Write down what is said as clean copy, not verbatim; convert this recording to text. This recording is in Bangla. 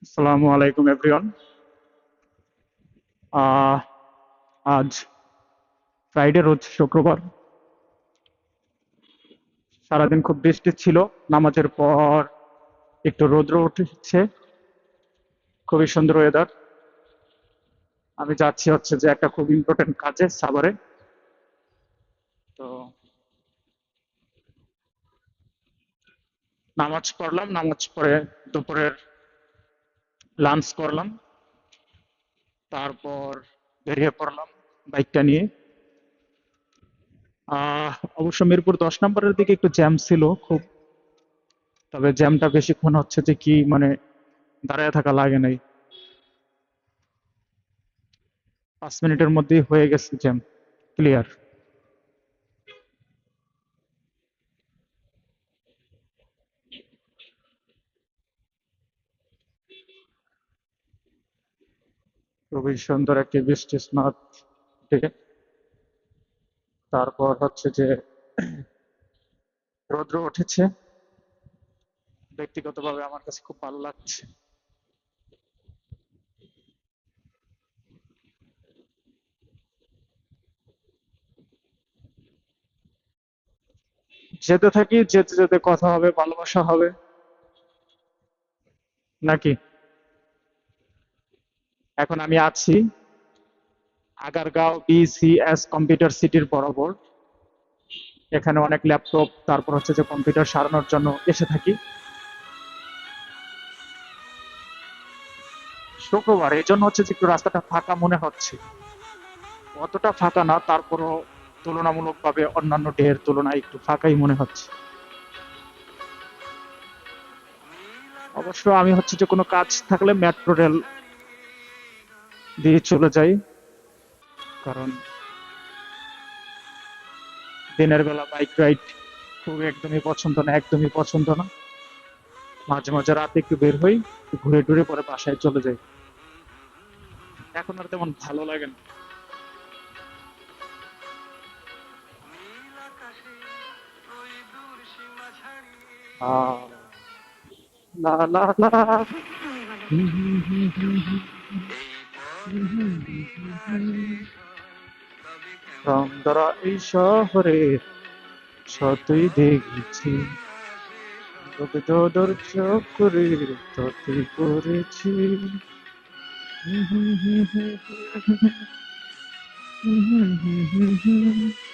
আসসালামু আলাইকুম এভরিওয়ান। আহ আজ ফ্রাইডে, রোজ শুক্রবার। সারাদিন খুব বৃষ্টি ছিল। নামাজের পর একটু রৌদ্র উঠেছে। খুবই সুন্দর ওয়েদার। আমি যাচ্ছি হচ্ছে যে একটা খুব ইম্পর্টেন্ট কাজে সাভারে। তো নামাজ পড়লাম, নামাজ পড়ে দুপুরের লাঞ্চ করলাম, তারপর বেরিয়ে পড়লাম বাইকটা নিয়ে। আহ অবশ্য মিরপুর 10 নম্বরের দিকে একটু জ্যাম ছিল খুব। তবে জ্যামটা বেশিক্ষণ হচ্ছে যে কি মানে দাঁড়ায় থাকা লাগে নাই। 5 মিনিটের মধ্যেই হয়ে গেছে জ্যাম ক্লিয়ার। খুবই সুন্দর একটি বৃষ্টি স্নাত থেকে তারপর হচ্ছে যে রৌদ্র উঠেছে। ব্যক্তিগতভাবে আমার কাছে খুব ভালো লাগছে। যেতে থাকি, যেতে যেতে কথা হবে, ভালোবাসা হবে নাকি। এখন আমি আছি আগারগাঁও বিসিএস কম্পিউটার সিটির বরাবর। এখানে অনেক ল্যাপটপ, তারপর হচ্ছে যে কম্পিউটার সারানোর জন্য এসে থাকি। শুক্রবার এই জন্য হচ্ছে যে একটু রাস্তাটা ফাঁকা মনে হচ্ছে। অতটা ফাঁকা না, তারপরও তুলনামূলকভাবে অন্যান্য ডে এর তুলনায় একটু ফাঁকাই মনে হচ্ছে। অবশ্য আমি হচ্ছে যে কোনো কাজ থাকলে মেট্রো রেল দিয়ে চলে যাই, কারণ দিনের বেলা বাইক রাইড খুব একদমই পছন্দ না, একদমই পছন্দ না। মাঝে মাঝে রাতে একটু বের হই, ঘুরে টুরে পরে বাসায় চলে যাই। এখন আর তেমন ভালো লাগে না। আহ, লা লা লা। হুম, হুম, হুম, হুম, হুম, হুম, হুম, হুম, হুম, হুম। রামদারা এই শহরে সতই দেখেছি, তোর চক্করে ততই করেছি। হুম, হুম, হুম, হুম, হুম, হুম, হুম, হুম, হুম, হুম, হুম।